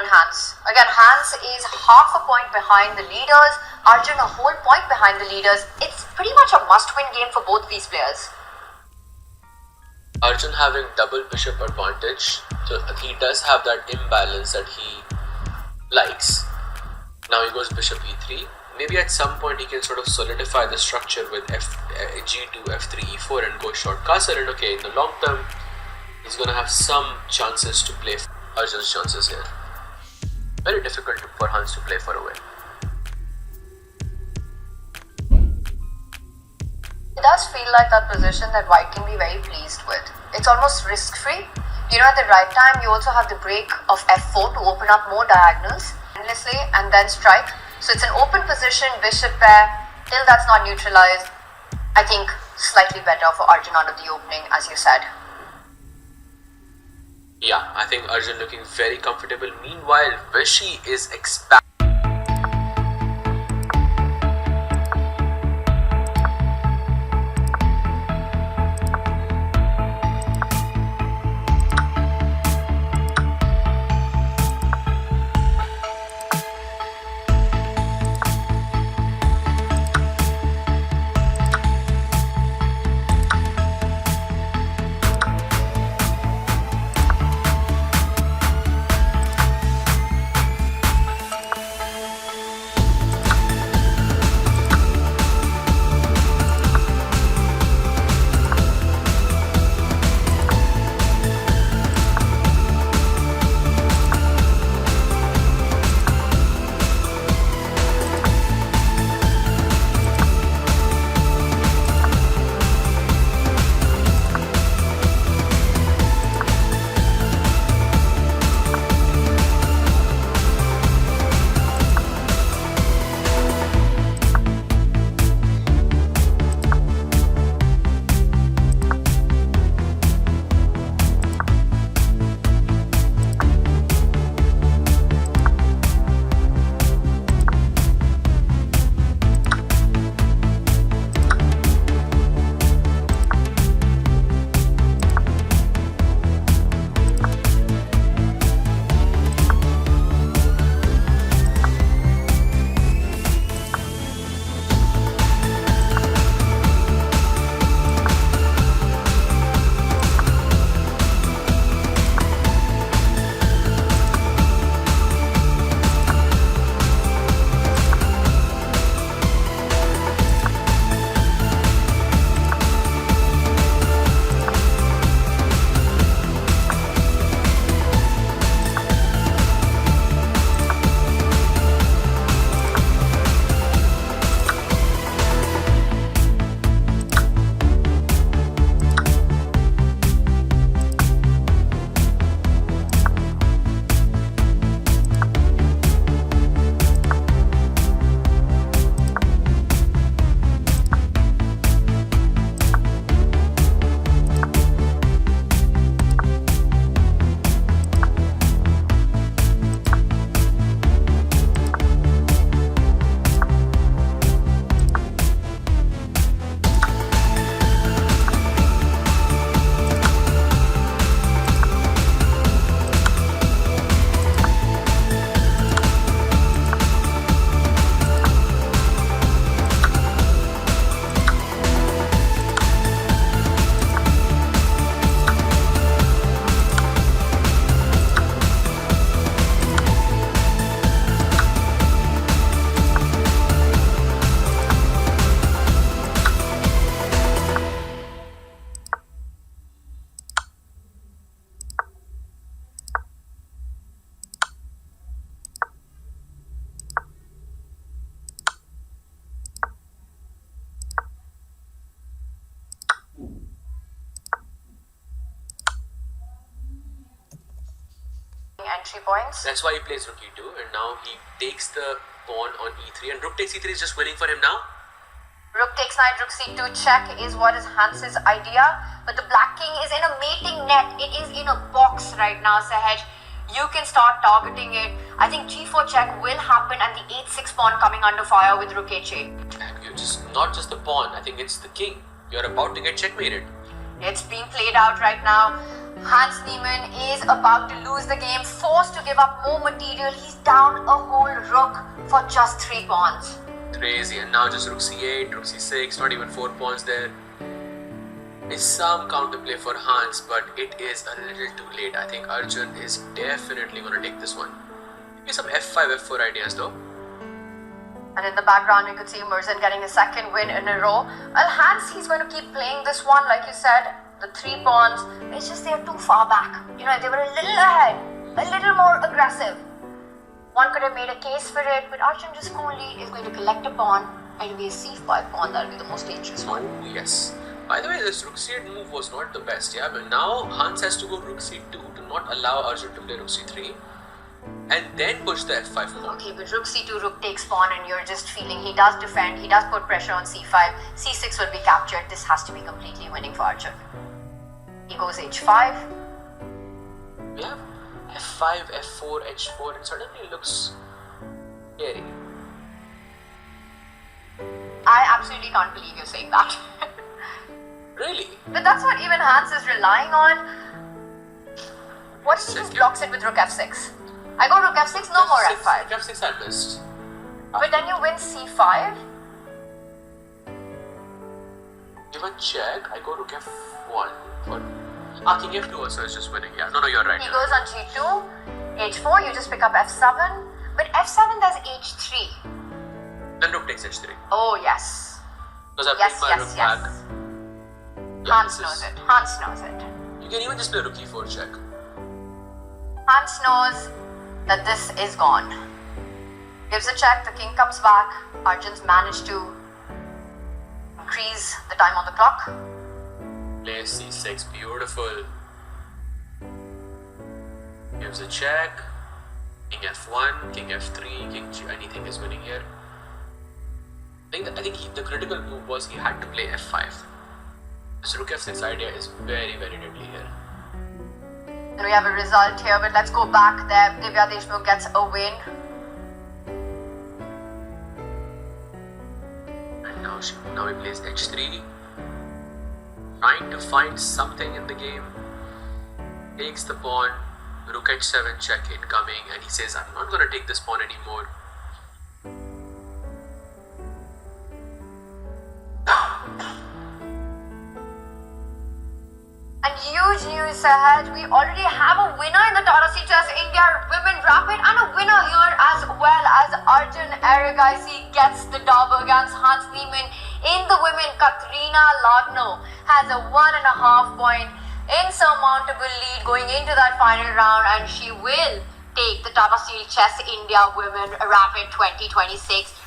Hans. Again, Hans is half a point behind the leaders, Arjun a whole point behind the leaders. It's pretty much a must-win game for both these players. Arjun having double bishop advantage, so he does have that imbalance that he likes. Now he goes bishop e3. Maybe at some point he can sort of solidify the structure with g2, f3, e4 and go short castle, and okay, in the long term he's going to have some chances to play Arjun's chances here. Very difficult for Hans to play for a win. It does feel like that position that White can be very pleased with. It's almost risk-free. At the right time, you also have the break of f4 to open up more diagonals endlessly and then strike. So it's an open position, bishop pair, till that's not neutralized. I think slightly better for Arjun out of the opening, as you said. Yeah, I think Arjun looking very comfortable. Meanwhile, Vishy is expanding. Entry points. That's why he plays rook e2, and now he takes the pawn on e3, and rook takes e3 is just winning for him now. Rook takes knight, rook c2 check is what is Hans's idea, but the black king is in a mating net. It is in a box right now, Sahaj. You can start targeting it. I think g4 check will happen and the h6 pawn coming under fire with rook h8. You're just not just the pawn, I think it's the king. You're about to get checkmated. It's being played out right now. Hans Niemann is about to lose the game, forced to give up more material. He's down a whole rook for just 3 pawns. Crazy. And now just rook c8, rook c6, not even 4 pawns there. There's some counterplay for Hans, but it is a little too late. I think Arjun is definitely going to take this one. Maybe some f5, f4 ideas though. And in the background, we could see Murzin getting a second win in a row. Well, Hans, he's going to keep playing this one, like you said. The 3 pawns, it's just they're too far back. You know, they were a little ahead, a little more aggressive. One could have made a case for it, but Arjun just coolly is going to collect a pawn and be a c5 pawn. That'll be the most dangerous one. Oh, yes. By the way, this rook c8 move was not the best, yeah? But now Hans has to go rook c2 to not allow Arjun to play rook c3 and then push the f5 pawn. Okay, but rook c2, rook takes pawn, and you're just feeling he does defend, he does put pressure on c5, c6 will be captured. This has to be completely winning for Arjun. He goes h5. We have f5, f4, h4, and suddenly it looks scary. I absolutely can't believe you're saying that. Really? But that's what even Hans is relying on. What if he just blocks it with rook f6? I go rook f6, no more f5. Rook f6 I missed. But then you win c5. Given check, I go rook f1. King f2 also is just winning. Yeah, no, you're right. He goes on g2, h4, you just pick up f7. But f7 does h3. Then rook takes h3. Oh, yes. Because I Yes, pick my yes, rook yes. back. Yeah, Hans knows it. Hans knows it. You can even just play rook e4 check. Hans knows that this is gone. Gives a check, the king comes back. Arjun's managed to increase the time on the clock. Play c6, beautiful. Gives a check. King f1, king f3, king g, anything is winning here. I think the critical move was he had to play f5. This rook f6 idea is very, very deadly here. And we have a result here, but let's go back there. Divya Deshmukh gets a win. And now he plays h3. Trying to find something in the game. Takes the pawn. Rook h7 check incoming, and he says, I'm not going to take this pawn anymore. And huge news ahead. We already have a winner in the Tata Steel Chess India Women Rapid, and a winner here as well, as Arjun Erigaisi gets the dub against Hans Niemann. In the women, Katrina Lagno has a 1.5 point insurmountable lead going into that final round, and she will take the Tata Steel Chess India Women Rapid 2026.